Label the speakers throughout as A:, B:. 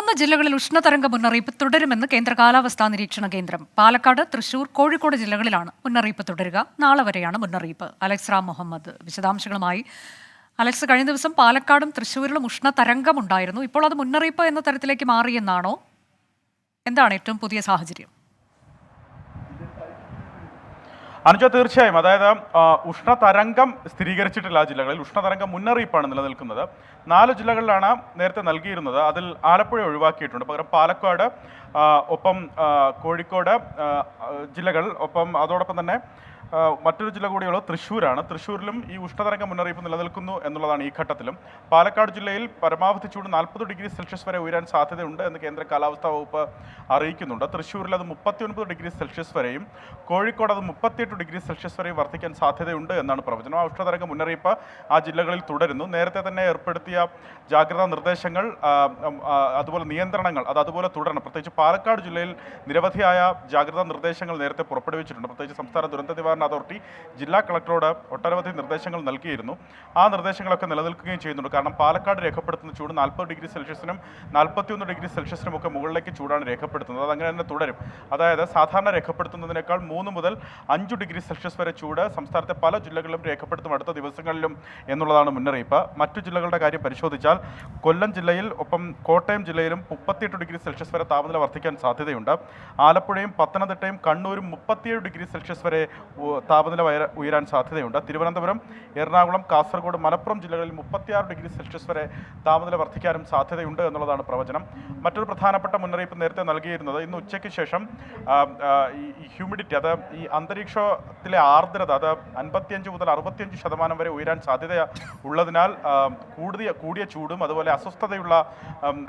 A: 13 ജില്ലകളിൽ ഉഷ്ണതരംഗ മുന്നറിയിപ്പ് തുടരുമെന്ന് കേന്ദ്ര കാലാവസ്ഥാ നിരീക്ഷണ കേന്ദ്രം. പാലക്കാട്, തൃശൂർ, കോഴിക്കോട് ജില്ലകളിലാണ് മുന്നറിയിപ്പ് തുടരുക. നാളെ വരെയാണ് മുന്നറിയിപ്പ്. അലക്സ് റാം മുഹമ്മദ് വിശദാംശങ്ങളുമായി. അലക്സ്, കഴിഞ്ഞ ദിവസം പാലക്കാടും തൃശൂരിലും ഉഷ്ണതരംഗമുണ്ടായിരുന്നു. ഇപ്പോൾ അത് മുന്നറിയിപ്പ് എന്ന തരത്തിലേക്ക് മാറിയെന്നാണോ? എന്താണ് ഏറ്റവും പുതിയ സാഹചര്യം?
B: അനുജ, തീർച്ചയായും. അതായത് ഉഷ്ണതരംഗം സ്ഥിരീകരിച്ചിട്ടില്ല ജില്ലകളിൽ. ഉഷ്ണതരംഗം മുന്നറിയിപ്പാണ് നിലനിൽക്കുന്നത്. 4 ജില്ലകളിലാണ് നേരത്തെ നൽകിയിരുന്നത്. അതിൽ ആലപ്പുഴ ഒഴിവാക്കിയിട്ടുണ്ട്. പകരം പാലക്കാട്, ഒപ്പം കോഴിക്കോട് ജില്ലകൾ, ഒപ്പം അതോടൊപ്പം തന്നെ മറ്റൊരു ജില്ല കൂടിയുള്ളത് തൃശ്ശൂരാണ്. തൃശ്ശൂരിലും ഈ ഉഷ്ണതരംഗ മുന്നറിയിപ്പ് നിലനിൽക്കുന്നു എന്നുള്ളതാണ് ഈ ഘട്ടത്തിലും. പാലക്കാട് ജില്ലയിൽ പരമാവധി ചൂട് 40 ഡിഗ്രി സെൽഷ്യസ് വരെ ഉയരാൻ സാധ്യതയുണ്ട് എന്ന് കേന്ദ്ര കാലാവസ്ഥാ വകുപ്പ് അറിയിക്കുന്നുണ്ട്. തൃശ്ശൂരിൽ അത് 39 ഡിഗ്രി സെൽഷ്യസ് വരെയും കോഴിക്കോട് അത് 38 ഡിഗ്രി സെൽഷ്യസ് വരെയും വർദ്ധിക്കാൻ സാധ്യതയുണ്ട് എന്നാണ് പ്രവചനം. ആ ഉഷ്ണതരംഗ മുന്നറിയിപ്പ് ആ ജില്ലകളിൽ തുടരുന്നു. നേരത്തെ തന്നെ ഏർപ്പെടുത്തിയ ജാഗ്രതാ നിർദ്ദേശങ്ങൾ, അതുപോലെ നിയന്ത്രണങ്ങൾ അതുപോലെ തുടരണം. പ്രത്യേകിച്ച് പാലക്കാട് ജില്ലയിൽ നിരവധിയായ ജാഗ്രതാ നിർദ്ദേശങ്ങൾ നേരത്തെ പുറപ്പെടുവിച്ചിട്ടുണ്ട്. പ്രത്യേകിച്ച് സംസ്ഥാന ദുരന്ത നിവാരണ അതോറിറ്റി ജില്ലാ കളക്ടറോട് ഒട്ടനവധി നിർദ്ദേശങ്ങൾ നൽകിയിരുന്നു. ആ നിർദ്ദേശങ്ങളൊക്കെ നിലനിൽക്കുകയും ചെയ്യുന്നുണ്ട്. കാരണം പാലക്കാട് രേഖപ്പെടുത്തുന്ന ചൂട് 40 ഡിഗ്രി സെൽഷ്യസിനും 41 ഡിഗ്രി സെൽഷ്യസിനും ഒക്കെ മുകളിലേക്ക് ചൂടാണ് രേഖപ്പെടുത്തുന്നത്. അത് അങ്ങനെ തന്നെ തുടരും. അതായത് സാധാരണ രേഖപ്പെടുത്തുന്നതിനേക്കാൾ 3 മുതൽ 5 ഡിഗ്രി സെൽഷ്യസ് വരെ ചൂട് സംസ്ഥാനത്തെ പല ജില്ലകളിലും രേഖപ്പെടുത്തും അടുത്ത ദിവസങ്ങളിലും എന്നുള്ളതാണ് മുന്നറിയിപ്പ്. മറ്റു ജില്ലകളുടെ കാര്യം പരിശോധിച്ചാൽ കൊല്ലം ജില്ലയിൽ, ഒപ്പം കോട്ടയം ജില്ലയിലും 38 ഡിഗ്രി സെൽഷ്യസ് വരെ താപനില വർദ്ധിക്കാൻ സാധ്യതയുണ്ട്. ആലപ്പുഴയും പത്തനംതിട്ടയും കണ്ണൂരും 37 ഡിഗ്രി സെൽഷ്യസ് വരെ താപനില ഉയരാൻ സാധ്യതയുണ്ട്. തിരുവനന്തപുരം, എറണാകുളം, കാസർഗോഡ്, മലപ്പുറം ജില്ലകളിൽ 36 ഡിഗ്രി സെൽഷ്യസ് വരെ താപനില വർദ്ധിക്കാനും സാധ്യതയുണ്ട് എന്നുള്ളതാണ് പ്രവചനം. മറ്റൊരു പ്രധാനപ്പെട്ട മുന്നറിയിപ്പ് നേരത്തെ നൽകിയിരുന്നത് ഇന്ന് ഉച്ചയ്ക്ക് ശേഷം ഈ ഹ്യൂമിഡിറ്റി, അത് ഈ അന്തരീക്ഷത്തിലെ ആർദ്രത, അത് 55 മുതൽ 65% വരെ ഉയരാൻ സാധ്യത ഉള്ളതിനാൽ കൂടിയ ചൂടും അതുപോലെ അസ്വസ്ഥതയുള്ള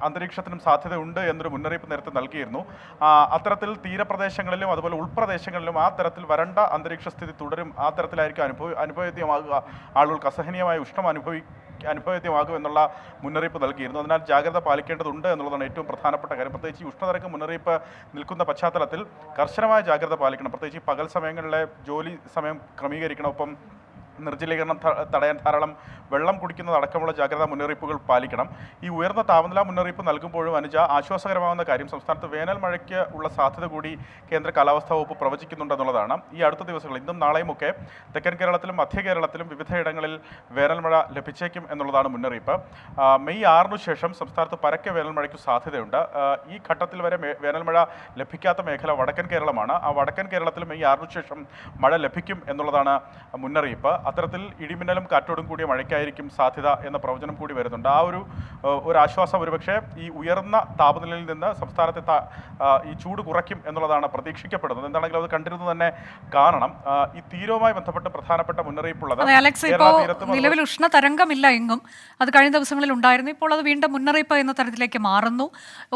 B: അന്തരീക്ഷത്തിനും സാധ്യതയുണ്ട് എന്നൊരു മുന്നറിയിപ്പ് നേരത്തെ നൽകിയിരുന്നു. അത്തരത്തിൽ തീരപ്രദേശങ്ങളിലും അതുപോലെ ഉൾപ്രദേശങ്ങളിലും ആ തരത്തിൽ വരണ്ട അന്തരീക്ഷ സ്ഥിതി തുടരും. ആ തരത്തിലായിരിക്കും അനുഭവവേദ്യമാകുക. ആളുകൾക്ക് അസഹനീയമായ ഉഷ്ണം അനുഭവവേദ്യമാകും എന്നുള്ള മുന്നറിയിപ്പ് നൽകിയിരുന്നു. അതിനാൽ ജാഗ്രത പാലിക്കേണ്ടതുണ്ട് എന്നുള്ളതാണ് ഏറ്റവും പ്രധാനപ്പെട്ട കാര്യം. പ്രത്യേകിച്ച് ഈ ഉഷ്ണതരംഗ മുന്നറിയിപ്പ് നിൽക്കുന്ന പശ്ചാത്തലത്തിൽ കർശനമായ ജാഗ്രത പാലിക്കണം. പ്രത്യേകിച്ച് പകൽ സമയങ്ങളിലെ ജോലി സമയം ക്രമീകരിക്കണം. ഒപ്പം നിർജ്ജലീകരണം തടയാൻ ധാരാളം വെള്ളം കുടിക്കുന്നത് അടക്കമുള്ള ജാഗ്രതാ മുന്നറിയിപ്പുകൾ പാലിക്കണം. ഈ ഉയർന്ന താപനില മുന്നറിയിപ്പ് നൽകുമ്പോഴും ആശ്വാസകരമാകുന്ന കാര്യം സംസ്ഥാനത്ത് വേനൽ മഴയ്ക്ക് ഉള്ള സാധ്യത കൂടി കേന്ദ്ര കാലാവസ്ഥാ വകുപ്പ് പ്രവചിക്കുന്നുണ്ടെന്നുള്ളതാണ്. ഈ അടുത്ത ദിവസങ്ങളിൽ ഇന്നും നാളെയുമൊക്കെ തെക്കൻ കേരളത്തിലും മധ്യ കേരളത്തിലും വിവിധയിടങ്ങളിൽ വേനൽ മഴ ലഭിച്ചേക്കും എന്നുള്ളതാണ് മുന്നറിയിപ്പ്. മെയ് 6 ശേഷം സംസ്ഥാനത്ത് പരക്കെ വേനൽ മഴയ്ക്ക് സാധ്യതയുണ്ട്. ഈ ഘട്ടത്തിൽ വരെ വേനൽ മഴ ലഭിക്കാത്ത മേഖല വടക്കൻ കേരളമാണ്. ആ വടക്കൻ കേരളത്തിൽ മെയ് 6 ശേഷം മഴ ലഭിക്കും എന്നുള്ളതാണ് മുന്നറിയിപ്പ്. അത്തരത്തിൽ ഇടിമിന്നലും കാറ്റോടും കൂടിയ മഴയ്ക്കായിരിക്കും സാധ്യത എന്ന പ്രവചനം കൂടി വരുന്നുണ്ട്. ആ ഒരു ആശ്വാസം ഒരുപക്ഷെ ഈ ഉയർന്ന താപനിലയിൽ നിന്ന് സംസ്ഥാനത്തെ ഈ ചൂട് കുറയ്ക്കും എന്നുള്ളതാണ് പ്രതീക്ഷിക്കപ്പെടുന്നത്. എന്താണെങ്കിലും അത് കണ്ടിരുന്നത് തന്നെ കാണണം. ഈ തീരവുമായി ബന്ധപ്പെട്ട് പ്രധാനപ്പെട്ട മുന്നറിയിപ്പുള്ളത്
A: നിലവിൽ ഉഷ്ണതരംഗമില്ല എങ്ങും. അത് കഴിഞ്ഞ ദിവസങ്ങളിൽ ഉണ്ടായിരുന്നു. ഇപ്പോൾ അത് വീണ്ടും മുന്നറിയിപ്പ് എന്ന തരത്തിലേക്ക് മാറുന്നു.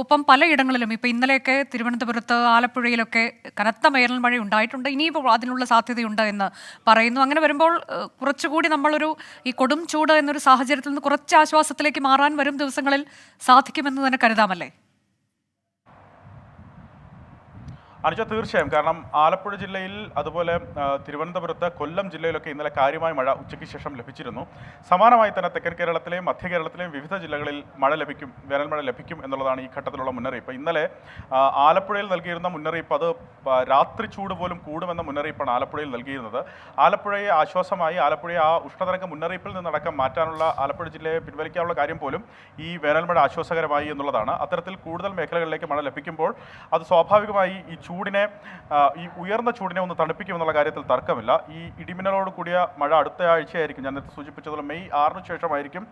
A: ഒപ്പം പലയിടങ്ങളിലും ഇപ്പോൾ ഇന്നലെയൊക്കെ തിരുവനന്തപുരത്ത്, ആലപ്പുഴയിലൊക്കെ കനത്ത വേനൽ മഴ ഉണ്ടായിട്ടുണ്ട്. ഇനിയിപ്പോൾ അതിനുള്ള സാധ്യതയുണ്ട് എന്ന് പറയുന്നു. അങ്ങനെ വരുമ്പോൾ കുറച്ചുകൂടി നമ്മളൊരു ഈ കൊടും ചൂട് എന്നൊരു സാഹചര്യത്തിൽ നിന്ന് കുറച്ച് ആശ്വാസത്തിലേക്ക് മാറാൻ വരും ദിവസങ്ങളിൽ സാധിക്കുമെന്ന് തന്നെ കരുതാമല്ലേ?
B: അനുജ, തീർച്ചയായും. കാരണം ആലപ്പുഴ ജില്ലയിൽ, അതുപോലെ തിരുവനന്തപുരത്ത്, കൊല്ലം ജില്ലയിലൊക്കെ ഇന്നലെ കാര്യമായ മഴ ഉച്ചയ്ക്ക് ശേഷം ലഭിച്ചിരുന്നു. സമാനമായി തന്നെ തെക്കൻ കേരളത്തിലെയും മധ്യ കേരളത്തിലെയും വിവിധ ജില്ലകളിൽ വേനൽ മഴ ലഭിക്കും എന്നുള്ളതാണ് ഈ ഘട്ടത്തിലുള്ള മുന്നറിയിപ്പ്. ഇന്നലെ ആലപ്പുഴയിൽ നൽകിയിരുന്ന മുന്നറിയിപ്പ് അത് രാത്രി ചൂട് പോലും കൂടുമെന്ന മുന്നറിയിപ്പാണ് ആലപ്പുഴയിൽ നൽകിയിരുന്നത്. ആലപ്പുഴയെ ആശ്വാസമായി, ആലപ്പുഴയെ ആ ഉഷ്ണതരംഗ മുന്നറിയിപ്പിൽ നിന്നടക്കം മാറ്റാനുള്ള, ആലപ്പുഴ ജില്ലയെ പിൻവലിക്കാനുള്ള കാര്യം പോലും ഈ വേനൽ മഴ ആശ്വാസകരമായി എന്നുള്ളതാണ്. അത്തരത്തിൽ കൂടുതൽ മേഖലകളിലേക്ക് മഴ ലഭിക്കുമ്പോൾ അത് സ്വാഭാവികമായി ഈ ഉയർന്ന ചൂടിനെ ഒന്ന് തണുപ്പിക്കുമെന്നുള്ള കാര്യത്തിൽ തർക്കമില്ല. ഈ ഇടിമിന്നലോട് കൂടിയ മഴ അടുത്ത ആഴ്ചയായിരിക്കും. ഞാൻ നേരത്തെ സൂചിപ്പിച്ചതുപോലെ മെയ് 6 ശേഷമായിരിക്കും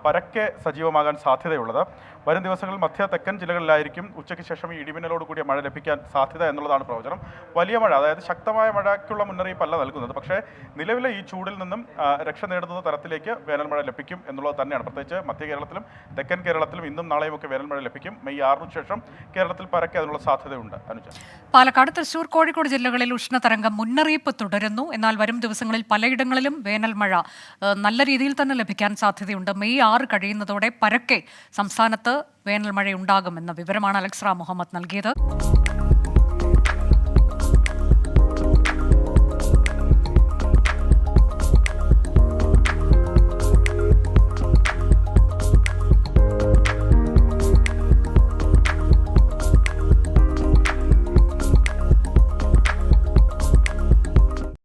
B: പരക്കെ സജീവമാകാൻ സാധ്യതയുള്ളത്. വരും ദിവസങ്ങളിൽ മധ്യ തെക്കൻ ജില്ലകളിലായിരിക്കും ഉച്ചയ്ക്ക് ശേഷം ഈ ഇടിമിന്നലോട് കൂടിയ മഴ ലഭിക്കാൻ സാധ്യത എന്നുള്ളതാണ് പ്രവചനം. വലിയ മഴ, അതായത് ശക്തമായ മഴയ്ക്കുള്ള മുന്നറിയിപ്പല്ല നൽകുന്നത്. പക്ഷേ നിലവിലെ ഈ ചൂടിൽ നിന്നും രക്ഷ നേടുന്ന തരത്തിലേക്ക് വേനൽ മഴ ലഭിക്കും എന്നുള്ളത് തന്നെയാണ്. പ്രത്യേകിച്ച് മധ്യ കേരളത്തിലും തെക്കൻ കേരളത്തിലും ഇന്നും നാളെയും ഒക്കെ വേനൽ മഴ ലഭിക്കും. മെയ് 6 ശേഷം കേരളത്തിൽ പരക്കെ അതിനുള്ള സാധ്യതയുണ്ട്. അനുജ,
A: പാലക്കാട്, തൃശൂർ, കോഴിക്കോട് ജില്ലകളിൽ ഉഷ്ണതരംഗം മുന്നറിയിപ്പ് തുടരുന്നു. എന്നാൽ വരും ദിവസങ്ങളിൽ പലയിടങ്ങളിലും വേനൽ മഴ നല്ല രീതിയിൽ തന്നെ ലഭിക്കാൻ സാധ്യതയുണ്ട്. മെയ് 6 കഴിയുന്നതോടെ പരക്കെ സംസ്ഥാനത്ത് വേനൽ മഴയുണ്ടാകുമെന്ന വിവരമാണ് അലക്സ് റാം മുഹമ്മദ് നൽകിയത്.